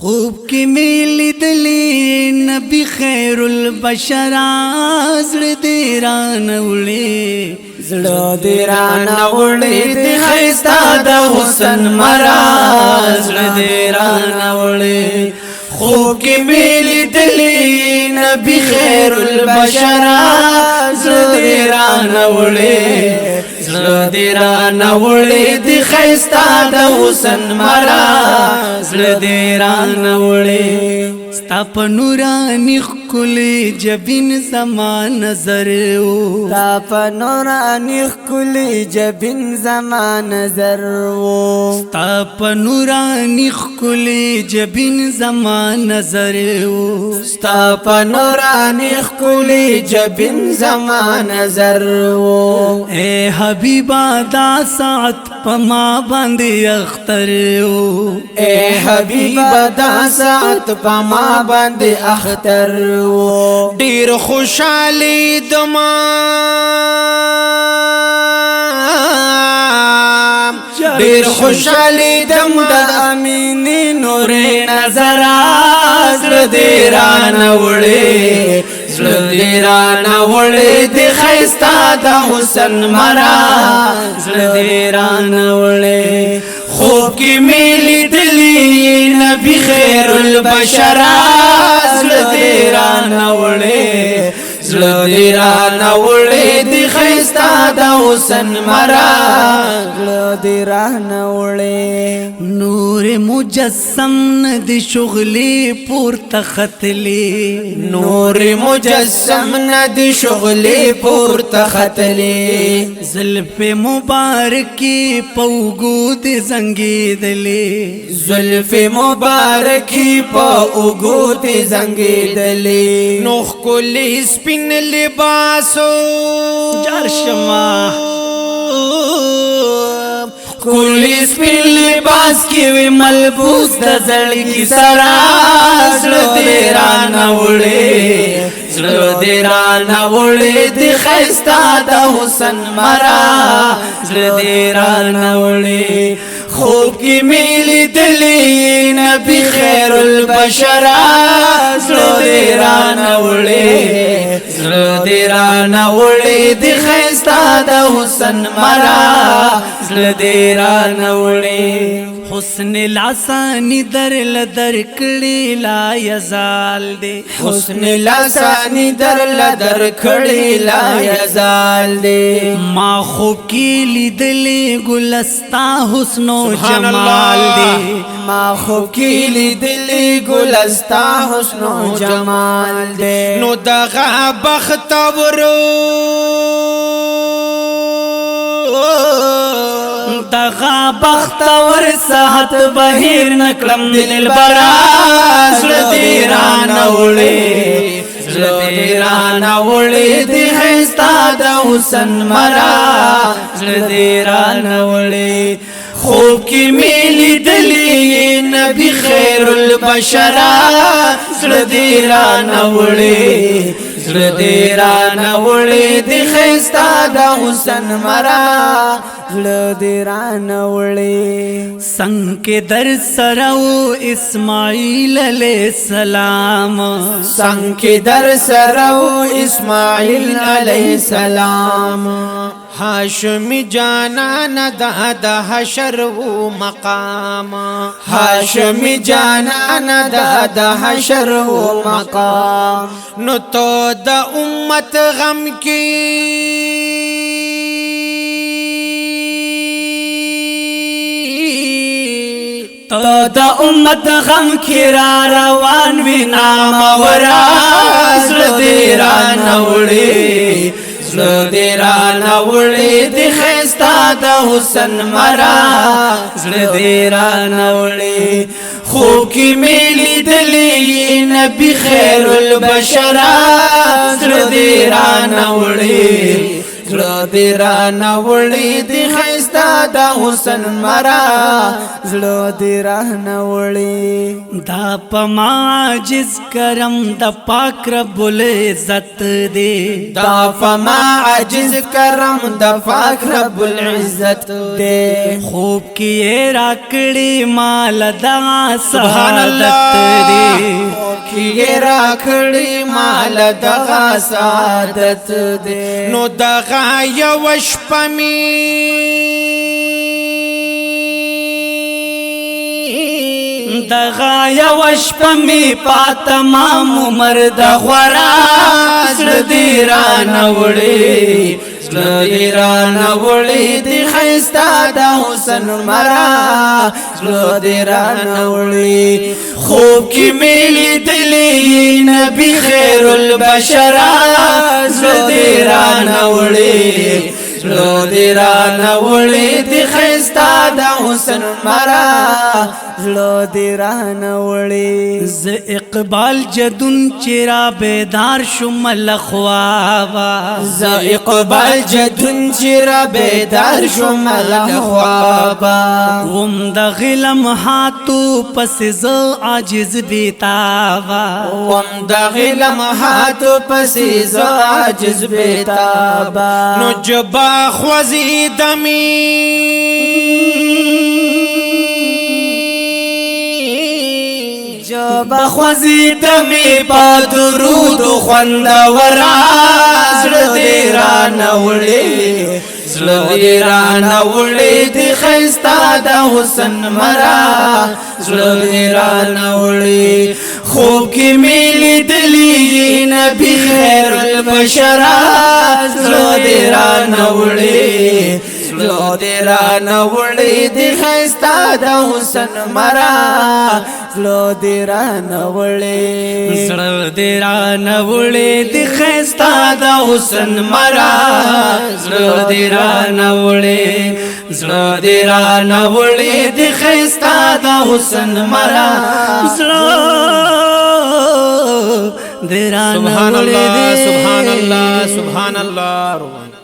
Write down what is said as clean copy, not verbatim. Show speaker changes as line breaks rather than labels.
خوب کی میلی دلی نبی خیر البشر زړه دې رانوړې
زړه دې رانوړې د ښایسته د حسن مراز زړه دې رانوړې خوب کې مې لیدلې نبی خیر البشر زړه دې رانوړې زړه دې رانوړې د ښایسته د حسن مراز زړه دې رانوړې
ستا په نورانی ښکلې جبین زما نظر و
ستا په نورانی ښکلې جبین زما نظر و
ستا په نورانی ښکلې جبین زما نظر و
ستا په نورانی ښکلې جبین زما نظر و
اے حبیبا دا ساعت په ما باندې اختر و
اے حبیبا دا ساعت په ما باندې اختر و ډیر خوشالي دما ډیر خوشالي دم د امینی نور نظر زړه دې رانوړې زړه دې رانوړې د ښایسته د حسن مراز زړه دې رانوړې خوب کې مې لیدلې نبی خیر البشر زړه دې رانوړې زړه دې رانوړې د ښایسته د حسن مراز زړه دې رانوړې
نور مجسم ندی شغلی پورته ختلی
نور مجسم ندی شغلی پورته ختلی
زلف مبارکی پوگو دی زنگی دلی
زلف مبارکی پا اوگو دی زنگی دلی نوخ کلی سپین لباسو
جار شما
کلی سپین لباس کی وی ملبوس د زړګي سرا زړه دې رانوړې زړه دې رانوړې د ښایسته د حسن مراز زړه دې رانوړې خوب کې مې لیدلې نبی خیر البشر زړه دې رانوړې زړه دې رانوړې د ښایسته د حسن مراز زړه دې رانوړې
حسن لاسانی در لدر کړي لا یزال دی
حسن لاسانی در لدر کړي لا یزال دی
ما خوب کې لیدلې ګلستا حسن و جمال دی
ما خوب کې لیدلې ګلستا حسن و جمال دی نو دغه بختورو
دغه بختور ساعت بهیر نکړم دل براز
زړه دې رانوړې زړه دې رانوړې د ښایسته د حسن مراز زړه دې رانوړې خوب کې مې لیدلې نبی خیر البشر زړه دې رانوړې زړه دې رانوړې د ښایسته د حسن مراز زړه دې رانوړې
څنګه در سره و اسماعیل علیہ السلام
څنګه در سره و اسماعیل علیہ السلام هاشمی جانان د حشر و مقام هاشمی جانان د حشر و مقام نو تو د امت غم کی
تو د امت غم کی را روان وی نام
وراز دې رانوړې زړه دې رانوړې د ښایسته د حسن مراز زړه دې رانوړې خوب کې مې لیدلې نبی خیر البشر زړه دې رانوړې زړه دې رانوړې د ښایسته خستا د حسن مرا زړه دې رانه وړي
دا پما عاجز کرم د پاک رب العزت دے
دا فما عجز کرم د پاک رب العزت دے
خوب کیے راکڑی مال دا
سبحان
سعادت
اللہ
دے
کیے راکھڑی مال دغا سعادت دے نو دغا یوش پمی
دغا یوش پمی پاتمام عمر د غورا
زړه دې رانه وړي زړه دې رانه وړي دې ښایسته د حسن مرا زړه دې رانه وړي خوب کې مې لیدلی نبي خیر البشر زړه دې رانه وړي زړه دې رانه وړي دې ښایسته د حسن مرا زړه دې رانه وړي
ز اقبال جدن چرا بیدار شمل خوابا
ز اقبال جدن چرا بیدار شم لخوابا
وم د غلم هاتو پس ز عاجز بیتاوا
وم د غلم هاتو پسی ز عاجز بیتابا نو جبا خوزی دمی جبا خوزی دمی پا درود خوندورا زړه دې رانه وړي زړه دې رانه وړي دې ښایسته د حسن مرا زړه دې رانه وړي خوب کې مې لیدلی نبي خیر البشر زړه دې رانه وړي زړه دې رانه وړي دې ښایسته د حسن مرا زړه دې رانه وړي
زړه دې رانه وړي د خستا د حسن مرا زړه دې رانه وړي زړه دې رانه وړي د خستا د حسن مرا زړه دې رانه
سبحان
وړي
الله سبحان الله سبحان الله